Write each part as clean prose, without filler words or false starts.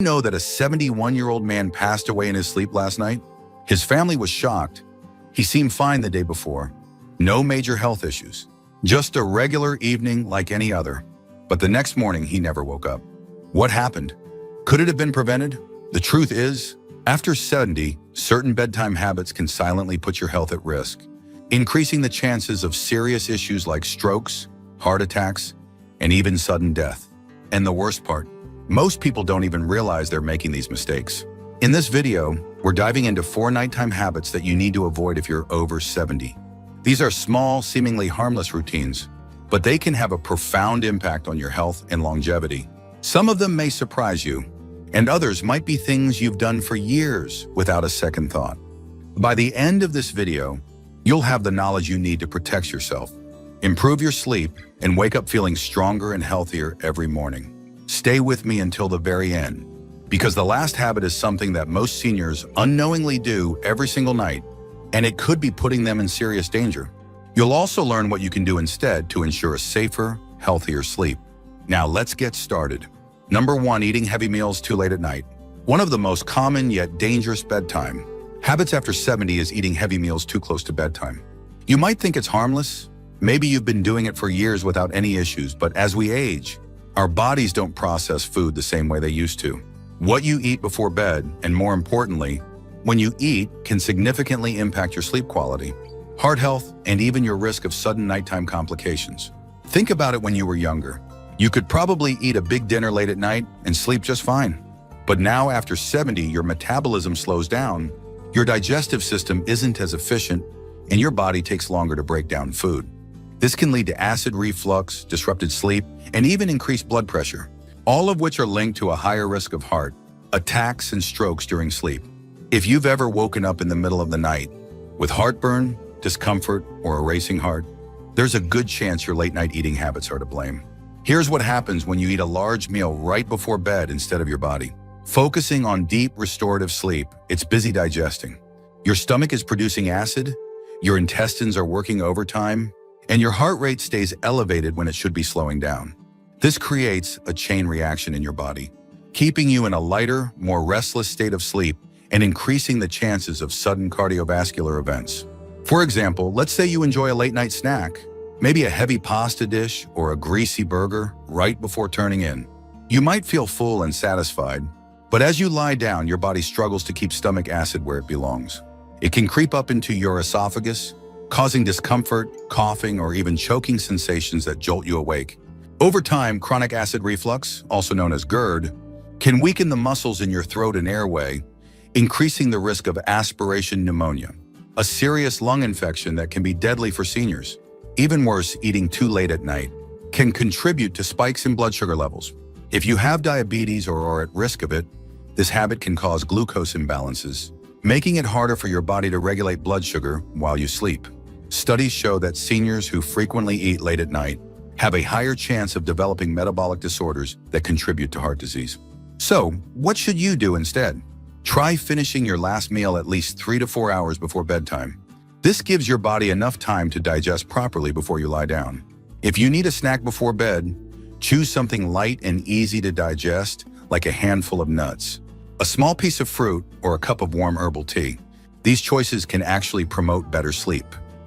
You know that a 71-year-old man passed away in his sleep last night? His family was shocked. He seemed fine the day before. No major health issues. Just a regular evening like any other. But the next morning, he never woke up. What happened? Could it have been prevented? The truth is, after 70, certain bedtime habits can silently put your health at risk, increasing the chances of serious issues like strokes, heart attacks, and even sudden death. And the worst part, most people don't even realize they're making these mistakes. In this video, we're diving into 4 nighttime habits that you need to avoid if you're over 70. These are small, seemingly harmless routines, but they can have a profound impact on your health and longevity. Some of them may surprise you, and others might be things you've done for years without a second thought. By the end of this video, you'll have the knowledge you need to protect yourself, improve your sleep, and wake up feeling stronger and healthier every morning. Stay with me until the very end, because the last habit is something that most seniors unknowingly do every single night, and it could be putting them in serious danger. You'll also learn what you can do instead to ensure a safer, healthier sleep. Now let's get started. Number 1, eating heavy meals too late at night. One of the most common yet dangerous bedtime habits after 70 is eating heavy meals too close to bedtime. You might think it's harmless. Maybe you've been doing it for years without any issues, but as we age, our bodies don't process food the same way they used to. What you eat before bed, and more importantly, when you eat, can significantly impact your sleep quality, heart health, and even your risk of sudden nighttime complications. Think about it when you were younger. You could probably eat a big dinner late at night and sleep just fine. But now after 70, your metabolism slows down, your digestive system isn't as efficient, and your body takes longer to break down food. This can lead to acid reflux, disrupted sleep, and even increased blood pressure, all of which are linked to a higher risk of heart attacks and strokes during sleep. If you've ever woken up in the middle of the night with heartburn, discomfort, or a racing heart, there's a good chance your late-night eating habits are to blame. Here's what happens when you eat a large meal right before bed instead of your body. Focusing on deep, restorative sleep, it's busy digesting. Your stomach is producing acid, your intestines are working overtime, and your heart rate stays elevated when it should be slowing down. This creates a chain reaction in your body, keeping you in a lighter, more restless state of sleep and increasing the chances of sudden cardiovascular events. For example, let's say you enjoy a late-night snack, maybe a heavy pasta dish or a greasy burger right before turning in. You might feel full and satisfied, but as you lie down, your body struggles to keep stomach acid where it belongs. It can creep up into your esophagus, causing discomfort, coughing, or even choking sensations that jolt you awake. Over time, chronic acid reflux, also known as GERD, can weaken the muscles in your throat and airway, increasing the risk of aspiration pneumonia, a serious lung infection that can be deadly for seniors. Even worse, eating too late at night can contribute to spikes in blood sugar levels. If you have diabetes or are at risk of it, this habit can cause glucose imbalances, making it harder for your body to regulate blood sugar while you sleep. Studies show that seniors who frequently eat late at night have a higher chance of developing metabolic disorders that contribute to heart disease. So, what should you do instead? Try finishing your last meal at least 3 to 4 hours before bedtime. This gives your body enough time to digest properly before you lie down. If you need a snack before bed, choose something light and easy to digest, like a handful of nuts, a small piece of fruit, or a cup of warm herbal tea. These choices can actually promote better sleep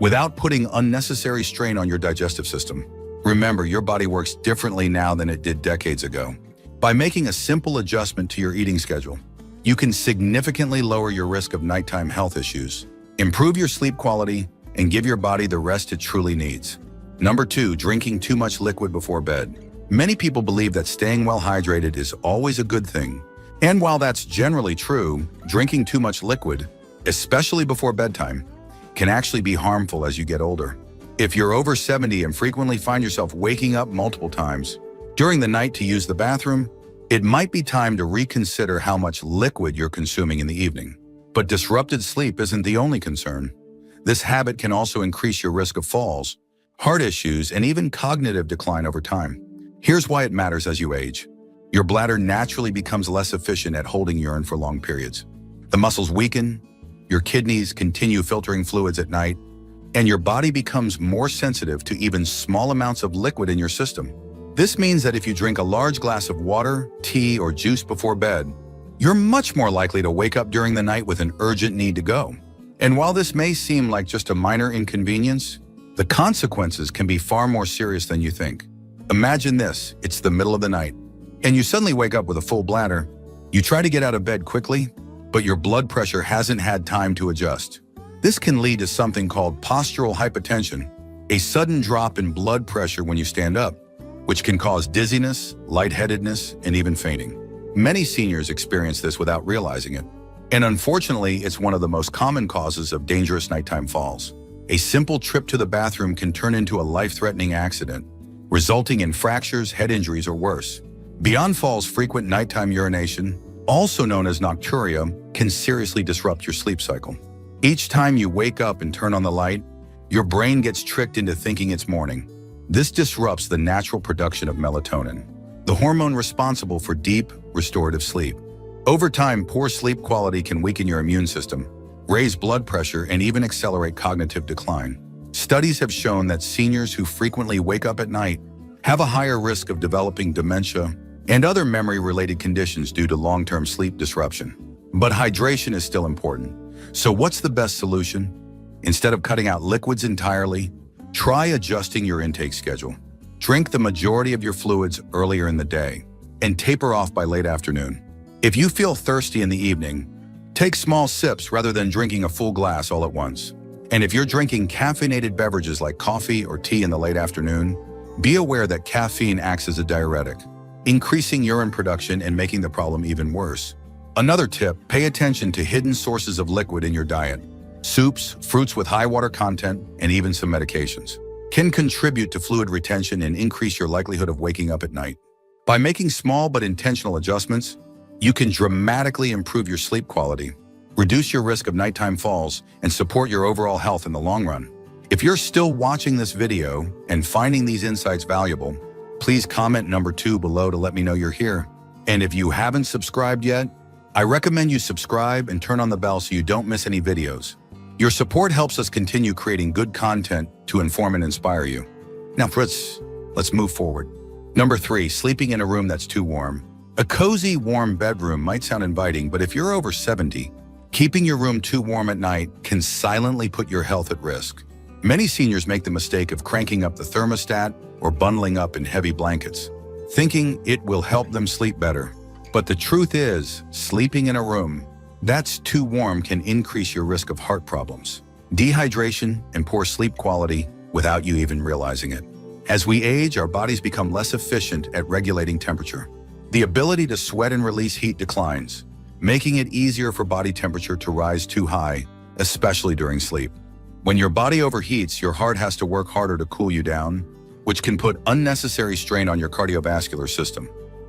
without putting unnecessary strain on your digestive system. Remember, your body works differently now than it did decades ago. By making a simple adjustment to your eating schedule, you can significantly lower your risk of nighttime health issues, improve your sleep quality, and give your body the rest it truly needs. Number 2, drinking too much liquid before bed. Many people believe that staying well hydrated is always a good thing. And while that's generally true, drinking too much liquid, especially before bedtime, can actually be harmful as you get older. If you're over 70 and frequently find yourself waking up multiple times during the night to use the bathroom, it might be time to reconsider how much liquid you're consuming in the evening. But disrupted sleep isn't the only concern. This habit can also increase your risk of falls, heart issues, and even cognitive decline over time. Here's why it matters as you age. Your bladder naturally becomes less efficient at holding urine for long periods. The muscles weaken, your kidneys continue filtering fluids at night, and your body becomes more sensitive to even small amounts of liquid in your system. This means that if you drink a large glass of water, tea, or juice before bed, you're much more likely to wake up during the night with an urgent need to go. And while this may seem like just a minor inconvenience, the consequences can be far more serious than you think. Imagine this, it's the middle of the night, and you suddenly wake up with a full bladder. You try to get out of bed quickly, but your blood pressure hasn't had time to adjust. This can lead to something called postural hypotension, a sudden drop in blood pressure when you stand up, which can cause dizziness, lightheadedness, and even fainting. Many seniors experience this without realizing it. And unfortunately, it's one of the most common causes of dangerous nighttime falls. A simple trip to the bathroom can turn into a life-threatening accident, resulting in fractures, head injuries, or worse. Beyond falls, frequent nighttime urination, also known as nocturia, can seriously disrupt your sleep cycle. Each time you wake up and turn on the light, your brain gets tricked into thinking it's morning. This disrupts the natural production of melatonin, the hormone responsible for deep, restorative sleep. Over time, poor sleep quality can weaken your immune system, raise blood pressure, and even accelerate cognitive decline. Studies have shown that seniors who frequently wake up at night have a higher risk of developing dementia and other memory-related conditions due to long-term sleep disruption. But hydration is still important. So what's the best solution? Instead of cutting out liquids entirely, try adjusting your intake schedule. Drink the majority of your fluids earlier in the day and taper off by late afternoon. If you feel thirsty in the evening, take small sips rather than drinking a full glass all at once. And if you're drinking caffeinated beverages like coffee or tea in the late afternoon, be aware that caffeine acts as a diuretic, increasing urine production and making the problem even worse. Another tip, pay attention to hidden sources of liquid in your diet. Soups, fruits with high water content, and even some medications can contribute to fluid retention and increase your likelihood of waking up at night. By making small but intentional adjustments, you can dramatically improve your sleep quality, reduce your risk of nighttime falls, and support your overall health in the long run. If you're still watching this video and finding these insights valuable, please comment number 2 below to let me know you're here. And if you haven't subscribed yet, I recommend you subscribe and turn on the bell so you don't miss any videos. Your support helps us continue creating good content to inform and inspire you. Now, let's move forward. Number 3, sleeping in a room that's too warm. A cozy, warm bedroom might sound inviting, but if you're over 70, keeping your room too warm at night can silently put your health at risk. Many seniors make the mistake of cranking up the thermostat or bundling up in heavy blankets, thinking it will help them sleep better. But the truth is, sleeping in a room that's too warm can increase your risk of heart problems, dehydration, and poor sleep quality without you even realizing it. As we age, our bodies become less efficient at regulating temperature. The ability to sweat and release heat declines, making it easier for body temperature to rise too high, especially during sleep. When your body overheats, your heart has to work harder to cool you down, which can put unnecessary strain on your cardiovascular system.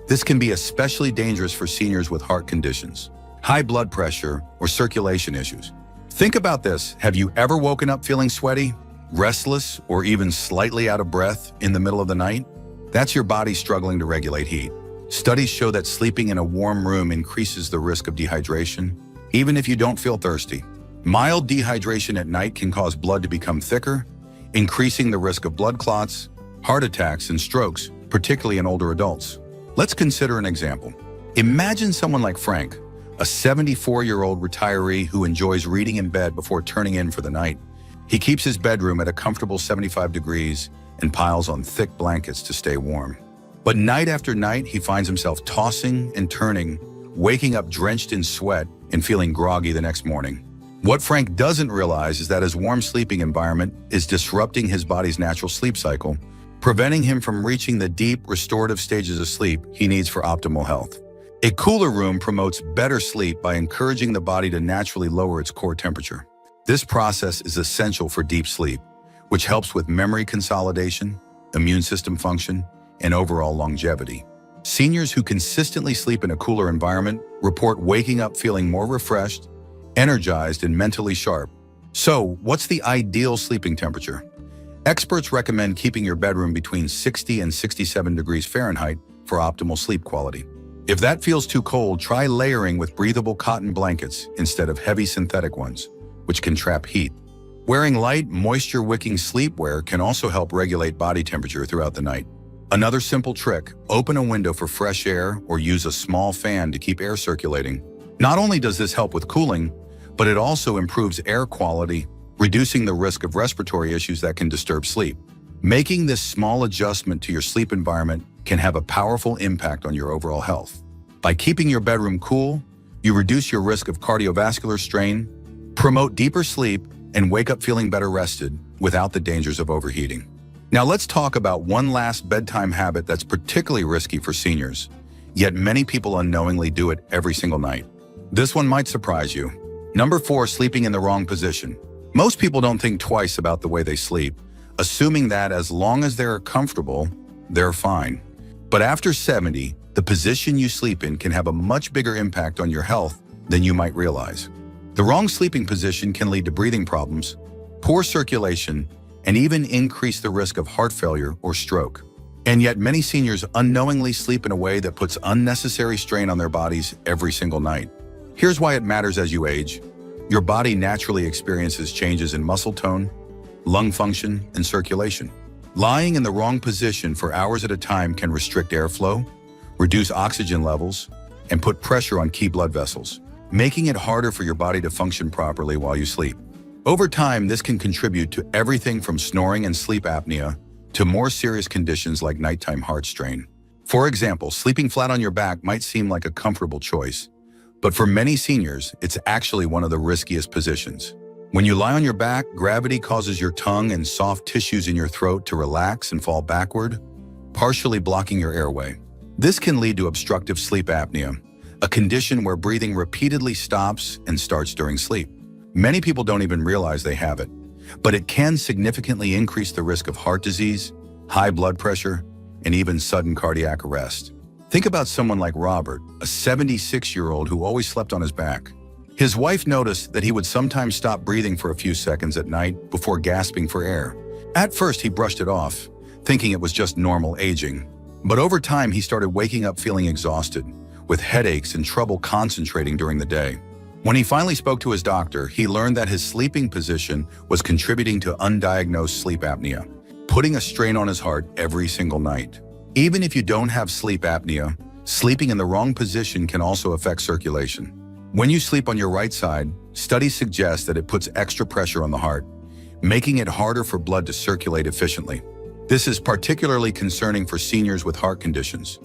This can be especially dangerous for seniors with heart conditions, high blood pressure, or circulation issues. Think about this. Have you ever woken up feeling sweaty, restless, or even slightly out of breath in the middle of the night? That's your body struggling to regulate heat. Studies show that sleeping in a warm room increases the risk of dehydration, even if you don't feel thirsty. Mild dehydration at night can cause blood to become thicker, increasing the risk of blood clots, heart attacks, and strokes, particularly in older adults. Let's consider an example. Imagine someone like Frank, a 74-year-old retiree who enjoys reading in bed before turning in for the night. He keeps his bedroom at a comfortable 75 degrees and piles on thick blankets to stay warm. But night after night, he finds himself tossing and turning, waking up drenched in sweat and feeling groggy the next morning. What Frank doesn't realize is that his warm sleeping environment is disrupting his body's natural sleep cycle, preventing him from reaching the deep, restorative stages of sleep he needs for optimal health. A cooler room promotes better sleep by encouraging the body to naturally lower its core temperature. This process is essential for deep sleep, which helps with memory consolidation, immune system function, and overall longevity. Seniors who consistently sleep in a cooler environment report waking up feeling more refreshed, energized, and mentally sharp. So, what's the ideal sleeping temperature? Experts recommend keeping your bedroom between 60 and 67 degrees Fahrenheit for optimal sleep quality. If that feels too cold, try layering with breathable cotton blankets instead of heavy synthetic ones, which can trap heat. Wearing light, moisture-wicking sleepwear can also help regulate body temperature throughout the night. Another simple trick, open a window for fresh air or use a small fan to keep air circulating. Not only does this help with cooling, but it also improves air quality, reducing the risk of respiratory issues that can disturb sleep. Making this small adjustment to your sleep environment can have a powerful impact on your overall health. By keeping your bedroom cool, you reduce your risk of cardiovascular strain, promote deeper sleep, and wake up feeling better rested without the dangers of overheating. Now let's talk about one last bedtime habit that's particularly risky for seniors, yet many people unknowingly do it every single night. This one might surprise you. Number 4, sleeping in the wrong position. Most people don't think twice about the way they sleep, assuming that as long as they're comfortable, they're fine. But after 70, the position you sleep in can have a much bigger impact on your health than you might realize. The wrong sleeping position can lead to breathing problems, poor circulation, and even increase the risk of heart failure or stroke. And yet many seniors unknowingly sleep in a way that puts unnecessary strain on their bodies every single night. Here's why it matters as you age. Your body naturally experiences changes in muscle tone, lung function, and circulation. Lying in the wrong position for hours at a time can restrict airflow, reduce oxygen levels, and put pressure on key blood vessels, making it harder for your body to function properly while you sleep. Over time, this can contribute to everything from snoring and sleep apnea to more serious conditions like nighttime heart strain. For example, sleeping flat on your back might seem like a comfortable choice, but for many seniors, it's actually one of the riskiest positions. When you lie on your back, gravity causes your tongue and soft tissues in your throat to relax and fall backward, partially blocking your airway. This can lead to obstructive sleep apnea, a condition where breathing repeatedly stops and starts during sleep. Many people don't even realize they have it, but it can significantly increase the risk of heart disease, high blood pressure, and even sudden cardiac arrest. Think about someone like Robert, a 76-year-old who always slept on his back. His wife noticed that he would sometimes stop breathing for a few seconds at night before gasping for air. At first, he brushed it off, thinking it was just normal aging. But over time, he started waking up feeling exhausted, with headaches and trouble concentrating during the day. When he finally spoke to his doctor, he learned that his sleeping position was contributing to undiagnosed sleep apnea, putting a strain on his heart every single night. Even if you don't have sleep apnea, sleeping in the wrong position can also affect circulation. When you sleep on your right side, studies suggest that it puts extra pressure on the heart, making it harder for blood to circulate efficiently. This is particularly concerning for seniors with heart conditions,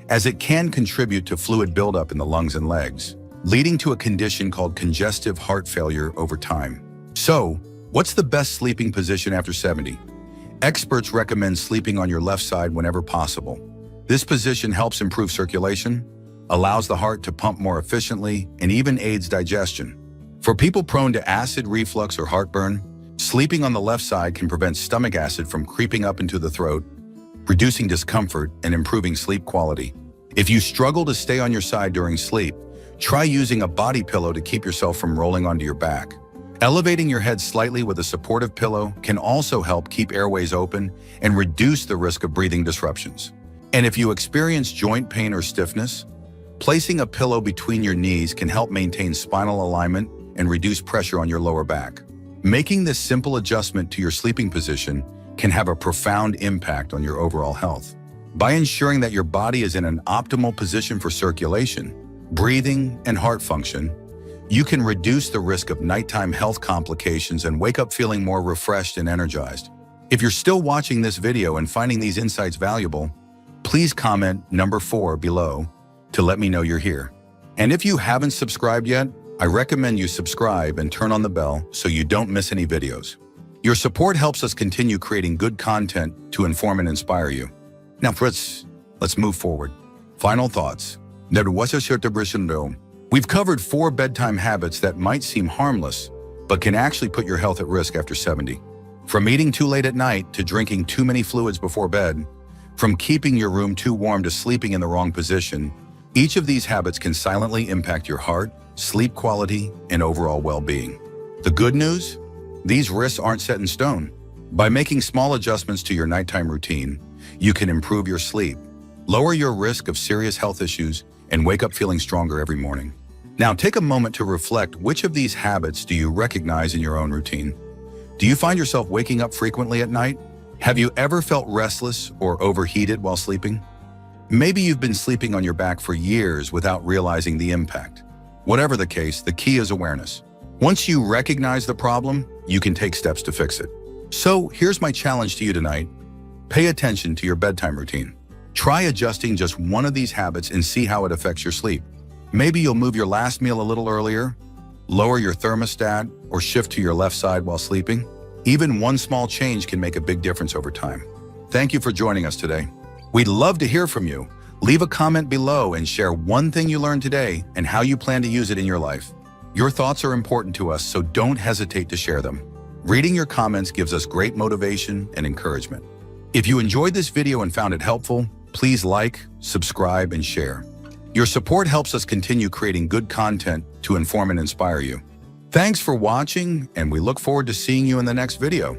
as it can contribute to fluid buildup in the lungs and legs, leading to a condition called congestive heart failure over time. So, what's the best sleeping position after 70? Experts recommend sleeping on your left side whenever possible. This position helps improve circulation, allows the heart to pump more efficiently, and even aids digestion. For people prone to acid reflux or heartburn, sleeping on the left side can prevent stomach acid from creeping up into the throat, reducing discomfort and improving sleep quality. If you struggle to stay on your side during sleep, try using a body pillow to keep yourself from rolling onto your back. Elevating your head slightly with a supportive pillow can also help keep airways open and reduce the risk of breathing disruptions. And if you experience joint pain or stiffness, placing a pillow between your knees can help maintain spinal alignment and reduce pressure on your lower back. Making this simple adjustment to your sleeping position can have a profound impact on your overall health. By ensuring that your body is in an optimal position for circulation, breathing, and heart function, you can reduce the risk of nighttime health complications and wake up feeling more refreshed and energized. If you're still watching this video and finding these insights valuable, please comment number 4 below to let me know you're here. And if you haven't subscribed yet, I recommend you subscribe and turn on the bell so you don't miss any videos. Your support helps us continue creating good content to inform and inspire you. Now, Fritz, let's move forward. Final thoughts. We've covered 4 bedtime habits that might seem harmless, but can actually put your health at risk after 70. From eating too late at night to drinking too many fluids before bed, from keeping your room too warm to sleeping in the wrong position, each of these habits can silently impact your heart, sleep quality, and overall well-being. The good news? These risks aren't set in stone. By making small adjustments to your nighttime routine, you can improve your sleep, lower your risk of serious health issues, and wake up feeling stronger every morning. Now take a moment to reflect, which of these habits do you recognize in your own routine? Do you find yourself waking up frequently at night? Have you ever felt restless or overheated while sleeping? Maybe you've been sleeping on your back for years without realizing the impact. Whatever the case, the key is awareness. Once you recognize the problem, you can take steps to fix it. So here's my challenge to you tonight. Pay attention to your bedtime routine. Try adjusting just one of these habits and see how it affects your sleep. Maybe you'll move your last meal a little earlier, lower your thermostat, or shift to your left side while sleeping. Even one small change can make a big difference over time. Thank you for joining us today. We'd love to hear from you. Leave a comment below and share one thing you learned today and how you plan to use it in your life. Your thoughts are important to us, so don't hesitate to share them. Reading your comments gives us great motivation and encouragement. If you enjoyed this video and found it helpful, please like, subscribe, and share. Your support helps us continue creating good content to inform and inspire you. Thanks for watching, and we look forward to seeing you in the next video.